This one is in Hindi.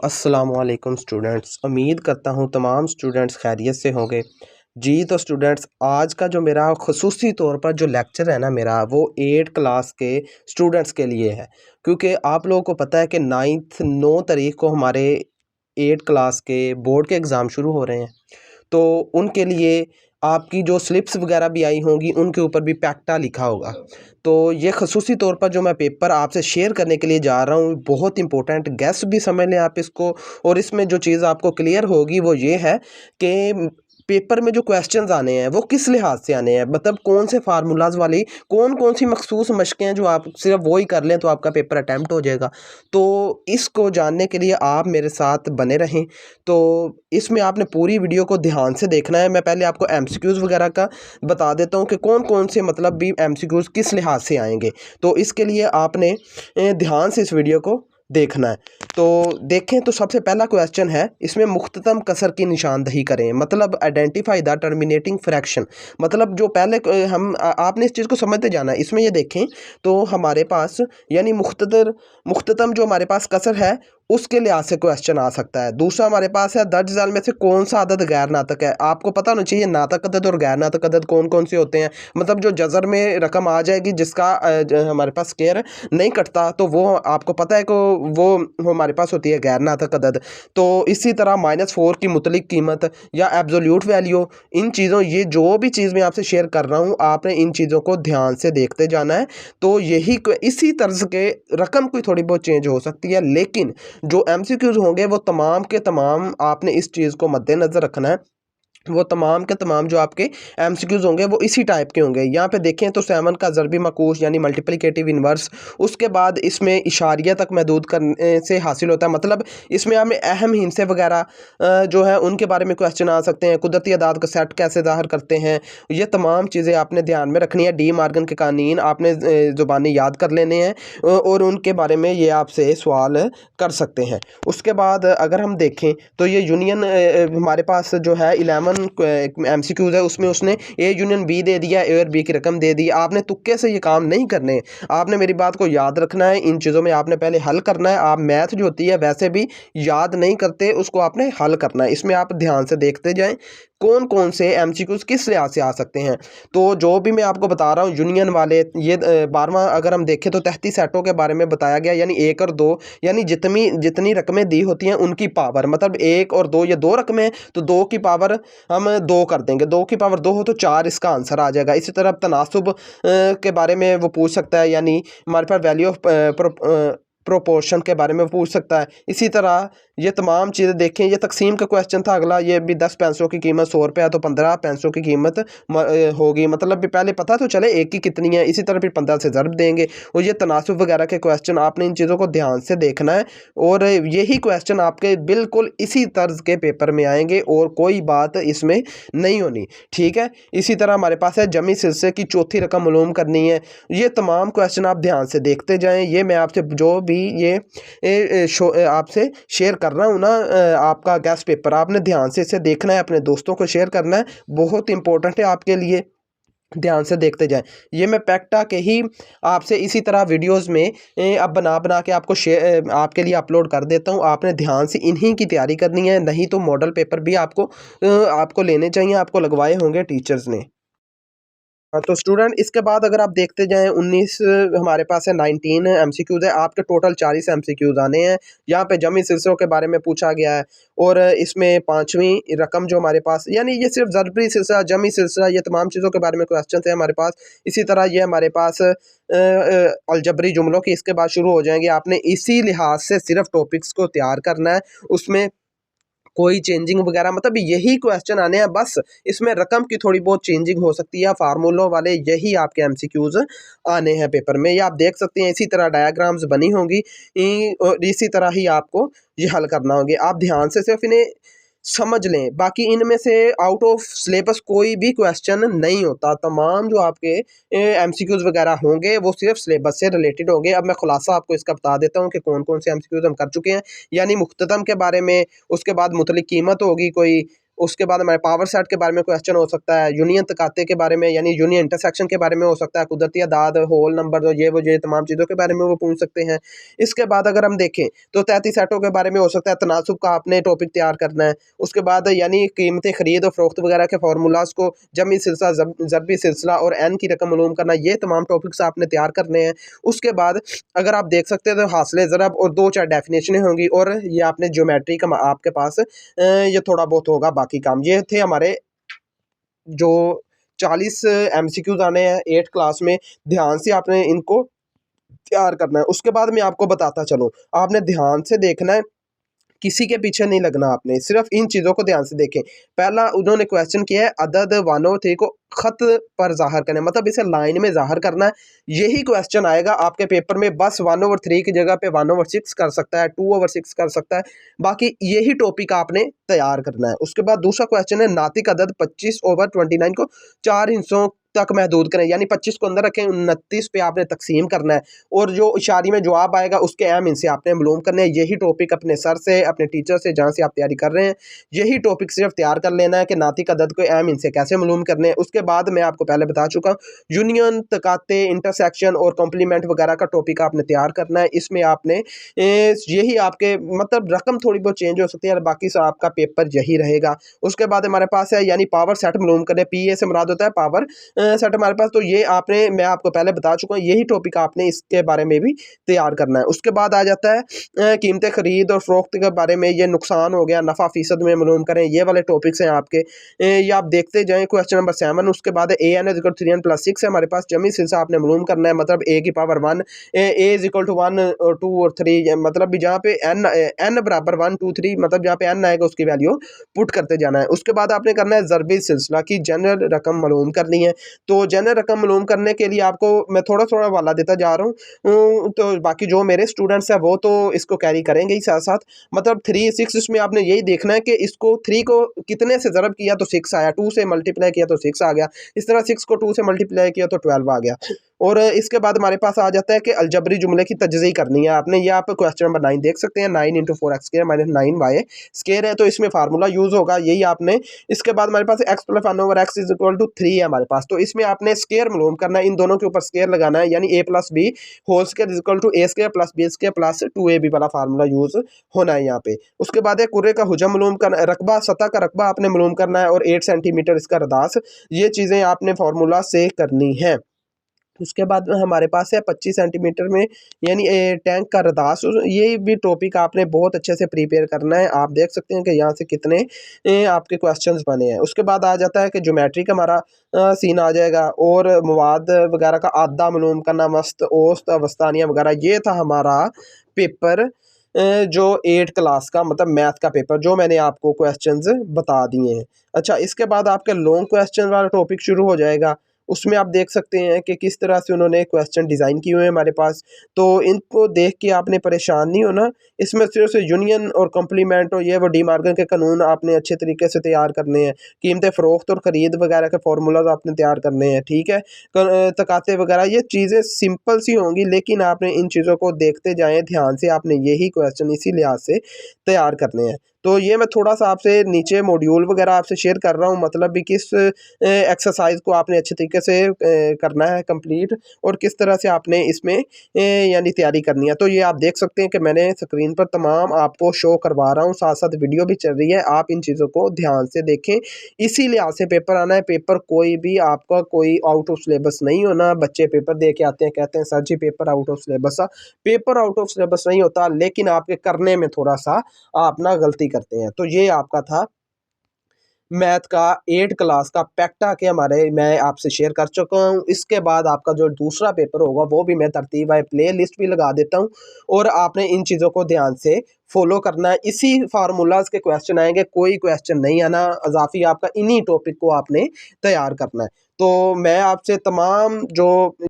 अस्सलामुअलैकुम स्टूडेंट्स। उम्मीद करता हूँ तमाम स्टूडेंट्स खैरियत से होंगे। जी तो स्टूडेंट्स, आज का जो मेरा ख़ुसूसी तौर पर जो लेक्चर है ना मेरा, वो 8 क्लास के स्टूडेंट्स के लिए है। क्योंकि आप लोगों को पता है कि 9 तारीख को हमारे 8 क्लास के बोर्ड के एग्ज़ाम शुरू हो रहे हैं। तो उनके लिए आपकी जो स्लिप्स वगैरह भी आई होंगी, उनके ऊपर भी पैक्टा लिखा होगा। तो ये ख़ुसूसी तौर पर जो मैं पेपर आपसे शेयर करने के लिए जा रहा हूँ, बहुत इंपॉर्टेंट गेस भी समझ लें आप इसको। और इसमें जो चीज़ आपको क्लियर होगी वो ये है कि पेपर में जो क्वेश्चंस आने हैं वो किस लिहाज से आने हैं, मतलब कौन से फार्मूलाज वाली कौन कौन सी मखसूस मशकें हैं जो आप सिर्फ वो ही कर लें तो आपका पेपर अटैम्प्ट हो जाएगा। तो इसको जानने के लिए आप मेरे साथ बने रहें। तो इसमें आपने पूरी वीडियो को ध्यान से देखना है। मैं पहले आपको एमसीक्यूज़ वगैरह का बता देता हूँ कि कौन कौन से मतलब भी एमसीक्यूज़ किस लिहाज से आएंगे। तो इसके लिए आपने ध्यान से इस वीडियो को देखना है। तो देखें तो सबसे पहला क्वेश्चन है, इसमें मुख्ततम कसर की निशानदही करें, मतलब आइडेंटिफाई द टर्मिनेटिंग फ्रैक्शन। मतलब जो पहले आपने इस चीज़ को समझते जाना है। इसमें ये देखें तो हमारे पास यानी मुख्ततम जो हमारे पास कसर है उसके लिहाज से क्वेश्चन आ सकता है। दूसरा हमारे पास है दर्ज झेल में से कौन सा अदद गैर नातक है। आपको पता होना चाहिए नातक अदद और गैर नातक अदद कौन कौन से होते हैं। मतलब जो जज़र में रकम आ जाएगी जिसका हमारे पास स्क्वायर नहीं कटता, तो वो आपको पता है कि वो हमारे पास होती है गैर नातक अदद। तो इसी तरह -4 की मुतलिक कीमत या एब्सोल्यूट वैल्यू, इन चीज़ों ये जो भी चीज़ मैं आपसे शेयर कर रहा हूँ, आपने इन चीज़ों को ध्यान से देखते जाना है। तो यही इसी तर्ज के रकम कोई थोड़ी बहुत चेंज हो सकती है, लेकिन जो एमसीक्यूज होंगे वो तमाम के तमाम आपने इस चीज़ को मद्देनज़र रखना है। वो तमाम के तमाम जो आपके एमसीक्यूज़ होंगे वो इसी टाइप के होंगे। यहाँ पे देखें तो 7 का ज़रबी मकूस यानी मल्टीप्लिकेटिव इन्वर्स, उसके बाद इसमें इशारिया तक महदूद करने से हासिल होता है। मतलब इसमें हमें अहम हिंसे वगैरह जो है उनके बारे में क्वेश्चन आ सकते हैं। कुदरती अदाद का सेट कैसे ज़ाहिर करते हैं, ये तमाम चीज़ें आपने ध्यान में रखनी है। डी मार्गन के कानून आपने ज़ुबानी याद कर लेने हैं और उनके बारे में ये आपसे सवाल कर सकते हैं। उसके बाद अगर हम देखें तो ये यूनियन हमारे पास जो है 11 एमसीक्यूज़ है, उसमें उसने ए यूनियन बी दे दिया, ए और बी की रकम दे दी। आपने तुक्के से ये काम नहीं करने, आपने मेरी बात को याद रखना है। इन चीज़ों में आपने पहले हल करना है। आप मैथ जो होती है वैसे भी याद नहीं करते, उसको आपने हल करना है। इसमें आप ध्यान से देखते जाएं कौन कौन से एमसीक्यूज़ किस लिहाज से आ सकते हैं। तो जो भी मैं आपको बता रहा हूँ यूनियन वाले, ये 12वां अगर हम देखें तो 33 सेटों के बारे में बताया गया, यानी 1 और 2, यानी जितनी जितनी रकमें दी होती हैं उनकी पावर, मतलब 1 और 2 ये 2 रकमें, तो 2 की पावर हम 2 कर देंगे। 2 की पावर 2 हो तो 4 इसका आंसर आ जाएगा। इसी तरह तनासुब के बारे में वो पूछ सकता है, यानी हमारे पास वैल्यू ऑफ प्रोपोर्शन के बारे में पूछ सकता है। इसी तरह ये तमाम चीज़ें देखें। ये तकसीम का क्वेश्चन था अगला, ये भी 10 पैसों की कीमत 100 रुपये है तो 15 पैसों की कीमत होगी। मतलब भी पहले पता तो चले एक की कितनी है, इसी तरह फिर 15 से ज़रब देंगे। और ये तनासुब वगैरह के क्वेश्चन आपने इन चीज़ों को ध्यान से देखना है और यही क्वेश्चन आपके बिल्कुल इसी तर्ज के पेपर में आएंगे और कोई बात इसमें नहीं होनी, ठीक है। इसी तरह हमारे पास है जमी सिलसिले की चौथी रकम मालूम करनी है। ये तमाम क्वेश्चन आप ध्यान से देखते जाएँ। ये मैं आपसे जो भी आपसे शेयर कर रहा हूँ ना, आपका गैस पेपर आपने ध्यान से इसे देखना है, अपने दोस्तों को शेयर करना है, बहुत इंपॉर्टेंट है आपके लिए। ध्यान से देखते जाएं। ये मैं पैक्टा के ही आपसे इसी तरह वीडियोस में अब बना बना के आपको शेयर आपके लिए अपलोड कर देता हूँ। आपने ध्यान से इन्हीं की तैयारी करनी है, नहीं तो मॉडल पेपर भी आपको लेने चाहिए, आपको लगवाए होंगे टीचर्स ने। हाँ, तो स्टूडेंट इसके बाद अगर आप देखते जाएँ 19 हमारे पास है 19 एमसीक्यूज़ है। आपके टोटल 40 एमसीक्यूज़ आने हैं। यहाँ पे जमी सिलसिलों के बारे में पूछा गया है और इसमें 5वीं रकम जो हमारे पास, यानी ये सिर्फ ज़रबी सिलसिला, जमी सिलसिला, ये तमाम चीज़ों के बारे में क्वेश्चन थे हमारे पास। इसी तरह ये हमारे पास अलजबरी जुमलों की इसके बाद शुरू हो जाएंगे। आपने इसी लिहाज से सिर्फ टॉपिक्स को तैयार करना है, उसमें कोई चेंजिंग वगैरह, मतलब यही क्वेश्चन आने हैं बस। इसमें रकम की थोड़ी बहुत चेंजिंग हो सकती है, फार्मूलों वाले यही आपके एमसीक्यूज आने हैं पेपर में। ये आप देख सकते हैं, इसी तरह डायग्राम्स बनी होंगी और इसी तरह ही आपको ये हल करना होंगे। आप ध्यान से सिर्फ इन्हें समझ लें, बाकी इनमें से आउट ऑफ सिलेबस कोई भी क्वेश्चन नहीं होता। तमाम जो आपके एमसीक्यूज वगैरह होंगे वो सिर्फ सिलेबस से रिलेटेड होंगे। अब मैं खुलासा आपको इसका बता देता हूँ कि कौन कौन से एमसीक्यूज हम कर चुके हैं। यानी मुख्ततम के बारे में, उसके बाद मुतलिक कीमत होगी कोई, उसके बाद हमारे पावर सेट के बारे में क्वेश्चन हो सकता है, यूनियन तकाते के बारे में यानी यूनियन इंटरसेक्शन के बारे में हो सकता है, कुदरती अदाद, होल नंबर, ये तमाम चीज़ों के बारे में वो पूछ सकते हैं। इसके बाद अगर हम देखें तो 33 सेटों के बारे में हो सकता है, तनासुब का आपने टॉपिक तैयार करना है। उसके बाद यानी कीमतें खरीद और फरोख्त वगैरह के फार्मूलाज को, जमी सिलसिला, ज़रबी सिलसिला और एन की रकम मालूम करना, ये तमाम टॉपिक्स आपने तैयार करने हैं। उसके बाद अगर आप देख सकते हैं तो हासिल ज़रब और 2-4 डेफिनेशनें होंगी और ये आपने ज्योमेट्री का आपके पास ये थोड़ा बहुत होगा बाकी काम। ये थे हमारे जो 40 एमसीक्यूज़ आने हैं 8th क्लास में, ध्यान से आपने इनको तैयार करना है। उसके बाद मैं आपको बताता चलूँ, आपने ध्यान से देखना है, किसी के पीछे नहीं लगना आपने, सिर्फ इन चीज़ों को ध्यान से देखें। पहला उन्होंने क्वेश्चन किया है अदद 1 और 3 को ख़त पर ज़ाहिर करें, मतलब इसे लाइन में ज़ाहिर करना है। यही क्वेश्चन आएगा आपके पेपर में, बस 1 ओवर 3 की जगह पे 1 ओवर 6 कर सकता है, 2 ओवर 6 कर सकता है, बाकी यही टॉपिक आपने तैयार करना है। उसके बाद दूसरा क्वेश्चन है नातिक अदद 25 ओवर 29 को 4 हिस्सों तक महदूद करें, यानी 25 को अंदर रखें, 29 पे आपने तकसीम करना है और जो इशारे में जवाब आएगा उसके अहम इनसे आपने मालूम करने हैं। यही टॉपिक अपने सर से, अपने टीचर से, जहाँ से आप तैयारी कर रहे हैं, यही टॉपिक सिर्फ तैयार कर लेना है कि नातिक अदद को अहम इनसे कैसे मालूम करने हैं। उसके बाद मैं आपको पहले बता चुका हूँ, यूनियन, तकाते, इंटरसेक्शन और कॉम्प्लीमेंट वगैरह का टॉपिक आपने तैयार करना है। इसमें आपने यही आपके मतलब रकम थोड़ी बहुत चेंज हो सकती है, बाकी सब आपका पेपर यही रहेगा। उसके बाद हमारे पास है यानी पावर सेट मालूम करें, पी ए से मुराद होता है पावर सेट हमारे पास, तो ये आपने, मैं आपको पहले बता चुका हूँ, यही टॉपिक आपने इसके बारे में भी तैयार करना है। उसके बाद आ जाता है कीमतें खरीद और फरोख्त के बारे में, ये नुकसान हो गया, नफ़ा फ़ीसद में मालूम करें, ये वाले टॉपिक्स हैं आपके। ये आप देखते जाएँ, क्वेश्चन नंबर 7। उसके बाद A N is equal to 3n + 6 है हमारे पास, जमी सिलसिला आपने मालूम करना है, मतलब ए की power 1, A is equal to 1 और 2 और 3, मतलब भी जहाँ पे एन बराबर 1 2 3, मतलब जहाँ पे एन आएगा उसकी वैल्यू पुट करते जाना है। उसके बाद आपने करना है ज़रबी सिलसिला की जनरल रकम मालूम करनी है। तो जनरल रकम मालूम करने के लिए आपको मैं थोड़ा-थोड़ा हवाला देता जा रहा हूँ। तो बाकी जो मेरे स्टूडेंट्स हैं वो तो इसको कैरी करेंगे ही साथ-साथ। मतलब 3 6 इसमें आपने यही देखना है कि इसको 3 को कितने से ज़रब किया तो 6 आया, 2 से मल्टीप्लाई किया तो 6 आ गया। इस तरह 6 को 2 से मल्टीप्लाई किया तो 12 आ गया। और इसके बाद हमारे पास आ जाता है कि अलजबरी जुमले की तजज़ी करनी है आपने। ये आप क्वेश्चन नंबर 9 देख सकते हैं, 9 × 4x² - 9y स्क्वायर है, तो इसमें फार्मूला यूज़ होगा यही आपने। इसके बाद हमारे पास x + 1/x = 3 है हमारे पास, तो इसमें आपने स्क्वायर मालूम करना है, इन दोनों के ऊपर स्क्वायर लगाना है, यानी a + b whole square = a² + b² + 2ab वाला फार्मूला यूज़ होना है यहाँ पे। उसके बाद है कुर्रे का हुजम मालूम करना, रकबा, सतह का रकबा आपने मालूम करना है और 8 सेंटीमीटर इसका रदास, ये चीज़ें आपने फार्मूला से करनी है। उसके बाद में हमारे पास है 25 सेंटीमीटर में यानी टैंक का रदास, ये भी टॉपिक आपने बहुत अच्छे से प्रिपेयर करना है। आप देख सकते हैं कि यहाँ से कितने आपके क्वेश्चंस बने हैं। उसके बाद आ जाता है कि ज्योमेट्री का हमारा सीन आ जाएगा और मवाद वगैरह का आधा मालूम करना, मस्त, औसत, वस्तानिया वगैरह। ये था हमारा पेपर जो 8 क्लास का मतलब मैथ का पेपर, जो मैंने आपको क्वेश्चंस बता दिए हैं। अच्छा, इसके बाद आपके लॉन्ग क्वेश्चन वाला टॉपिक शुरू हो जाएगा। उसमें आप देख सकते हैं कि किस तरह से उन्होंने क्वेश्चन डिज़ाइन किए हुए हैं हमारे पास। तो इनको देख के आपने परेशान नहीं होना। इसमें सिर्फ से यूनियन और कॉम्प्लीमेंट और ये वो डी मार्गन के कानून आपने अच्छे तरीके से तैयार करने हैं। कीमतें फ़रोख्त और ख़रीद वगैरह के फार्मूलाज आपने तैयार करने हैं, ठीक है? तकाते वगैरह, ये चीज़ें सिंपल सी होंगी, लेकिन आपने इन चीज़ों को देखते जाएँ ध्यान से, आपने यही क्वेश्चन इसी लिहाज से तैयार करने हैं। तो ये मैं थोड़ा-सा आपसे नीचे मॉड्यूल वगैरह आपसे शेयर कर रहा हूँ, मतलब भी किस एक्सरसाइज़ को आपने अच्छे तरीके से करना है कंप्लीट और किस तरह से आपने इसमें यानी तैयारी करनी है। तो ये आप देख सकते हैं कि मैंने स्क्रीन पर तमाम आपको शो करवा रहा हूँ, साथ-साथ वीडियो भी चल रही है। आप इन चीज़ों को ध्यान से देखें, इसी लिहाज से पेपर आना है। पेपर कोई भी आपका कोई आउट ऑफ सिलेबस नहीं होना। बच्चे पेपर दे के आते हैं, कहते हैं सर जी पेपर आउट ऑफ सिलेबस था। पेपर आउट ऑफ सिलेबस नहीं होता, लेकिन आपके करने में थोड़ा-सा आप ना गलती करते हैं। तो ये आपका था मैथ का 8 क्लास का पैक्टा के हमारे मैं आपसे शेयर कर चुका हूँ। इसके बाद आपका जो दूसरा पेपर होगा वो भी मैं तरतीब वाइज़ प्ले लिस्ट भी लगा देता हूँ और आपने इन चीज़ों को ध्यान से फॉलो करना है। इसी फार्मूलाज़ के क्वेश्चन आएँगे, कोई क्वेश्चन नहीं आना इज़ाफ़ी, आपका इन्हीं टॉपिक को आपने तैयार करना है। तो मैं आपसे तमाम जो